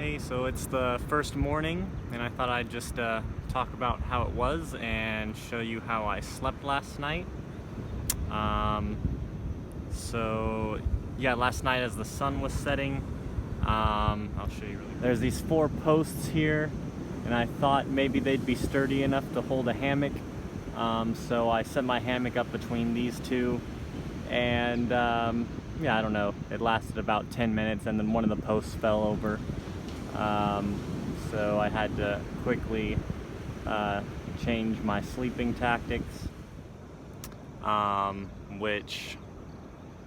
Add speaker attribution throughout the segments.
Speaker 1: Hey, so it's the first morning, and I thought I'd just talk about how it was and show you how I slept last night. Um, so, yeah, last night as the sun was setting, I'll show you really quick. There's these 4 posts here, and I thought maybe they'd be sturdy enough to hold a hammock. So I set my hammock up between these 2, and yeah, I don't know, it lasted about 10 minutes, and then one of the posts fell over. So I had to quickly change my sleeping tactics, which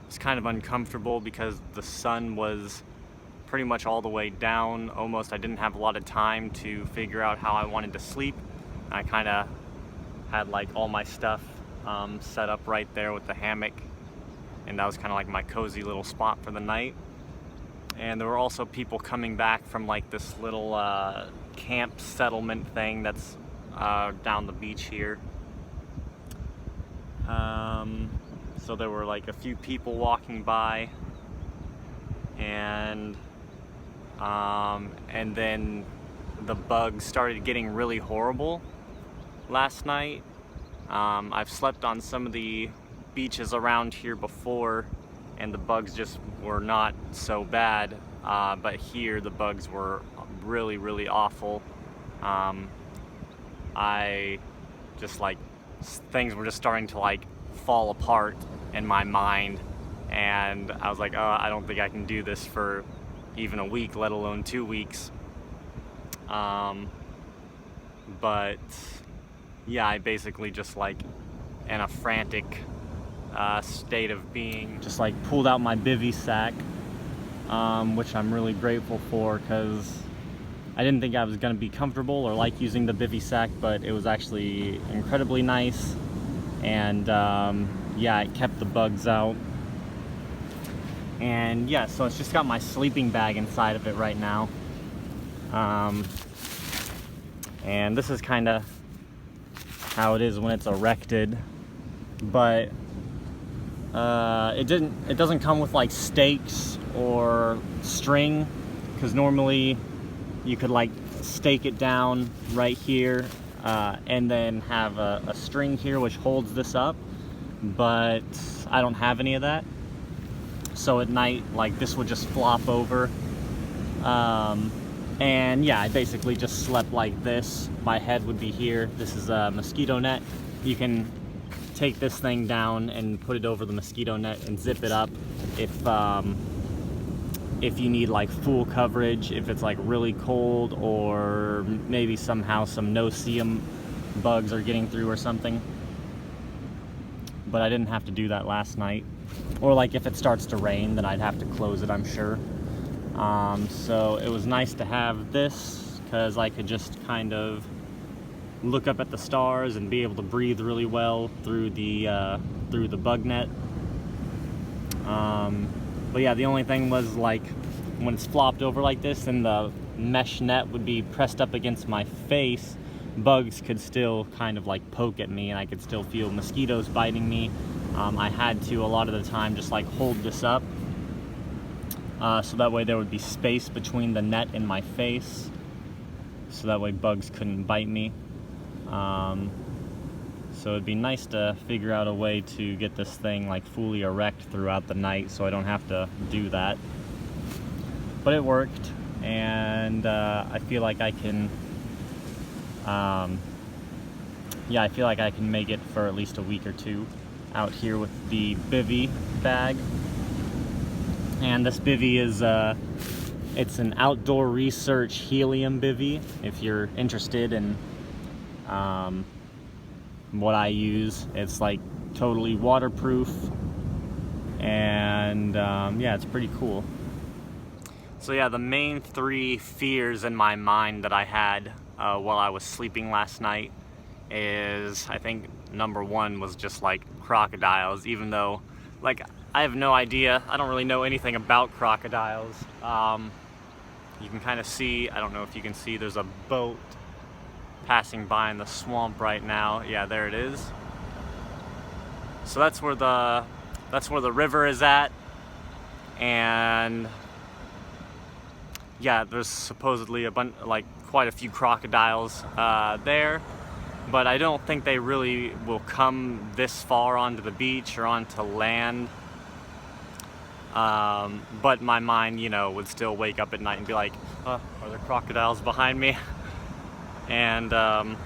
Speaker 1: is kind of uncomfortable because the sun was pretty much all the way down. Almost, I didn't have a lot of time to figure out how I wanted to sleep. I kind of had like all my stuff set up right there with the hammock, and that was kind of like my cozy little spot for the night. And there were also people coming back from like this little camp settlement thing that's down the beach here. So there were like a few people walking by, and then the bugs started getting really horrible last night. I've slept on some of the beaches around here before, and the bugs just were not so bad, but here the bugs were really, really awful. I just like, things were just starting to like fall apart in my mind, and I was like, oh, I don't think I can do this for even a week, let alone 2 weeks. But yeah, I basically just like in a frantic state of being, just like pulled out my bivy sack, which I'm really grateful for, because I didn't think I was going to be comfortable or like using the bivy sack, but it was actually incredibly nice, and yeah, it kept the bugs out. And yeah, so it's just got my sleeping bag inside of it right now, and this is kind of how it is when it's erected, but it doesn't come with like stakes or string, because normally you could like stake it down right here and then have a string here which holds this up, but I don't have any of that. So at night, like, this would just flop over, and yeah, I basically just slept like this. My head would be here. This is a mosquito net. You can take this thing down and put it over the mosquito net and zip it up if you need like full coverage, if it's like really cold, or maybe somehow some no-see-um bugs are getting through or something. But I didn't have to do that last night. Or like if it starts to rain, then I'd have to close it, I'm sure. So it was nice to have this, because I could just kind of look up at the stars and be able to breathe really well through the bug net. But yeah, the only thing was, like, when it's flopped over like this and the mesh net would be pressed up against my face, bugs could still kind of like poke at me, and I could still feel mosquitoes biting me. I had to, a lot of the time, just like hold this up, so that way there would be space between the net and my face, so that way bugs couldn't bite me. So it'd be nice to figure out a way to get this thing like fully erect throughout the night, so I don't have to do that. But it worked, and I feel like I can, yeah, I feel like I can make it for at least a week or 2 out here with the bivy bag. And this bivy is, it's an Outdoor Research helium bivy, if you're interested in what I use. It's like totally waterproof, and yeah, it's pretty cool. So yeah, the main 3 fears in my mind that I had while I was sleeping last night is, I think number 1 was just like crocodiles, even though, like, I have no idea, I don't really know anything about crocodiles. You can kind of see, I don't know if you can see, there's a boat passing by in the swamp right now. Yeah, there it is. So that's where the river is at, and yeah, there's supposedly quite a few crocodiles there, but I don't think they really will come this far onto the beach or onto land. But my mind, would still wake up at night and be like, are there crocodiles behind me? And I'm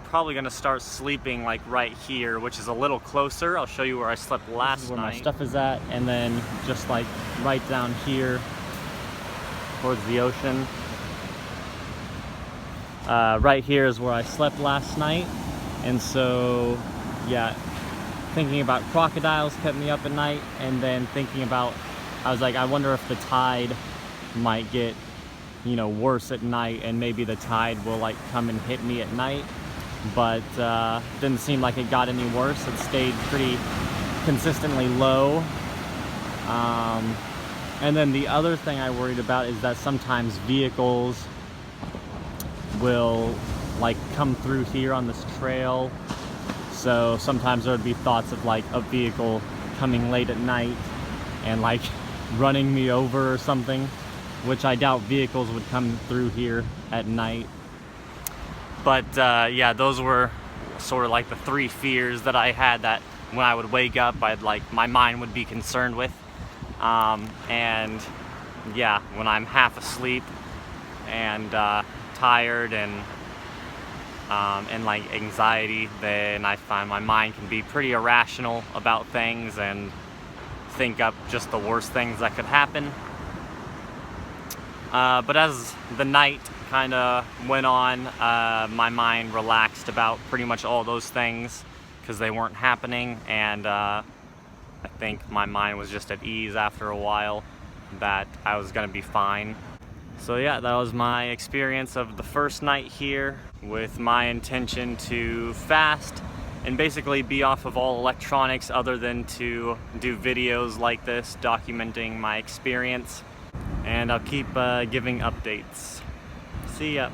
Speaker 1: probably gonna start sleeping like right here, which is a little closer. I'll show you where I slept last night. This is where my stuff is at, and then just like right down here towards the ocean. Right here is where I slept last night, and so yeah, thinking about crocodiles kept me up at night, and then thinking about, I was like, I wonder if the tide might get, worse at night, and maybe the tide will like come and hit me at night, but didn't seem like it got any worse. It stayed pretty consistently low. And then the other thing I worried about is that sometimes vehicles will like come through here on this trail. So sometimes there would be thoughts of like a vehicle coming late at night and like running me over or something, which I doubt vehicles would come through here at night. But yeah, those were sort of like the three fears that I had, that when I would wake up, my mind would be concerned with. And yeah, when I'm half asleep and tired and like anxiety, then I find my mind can be pretty irrational about things and think up just the worst things that could happen. But as the night kind of went on, my mind relaxed about pretty much all those things because they weren't happening, and I think my mind was just at ease after a while that I was gonna be fine. So yeah, that was my experience of the first night here, with my intention to fast and basically be off of all electronics other than to do videos like this documenting my experience. And I'll keep giving updates. See ya.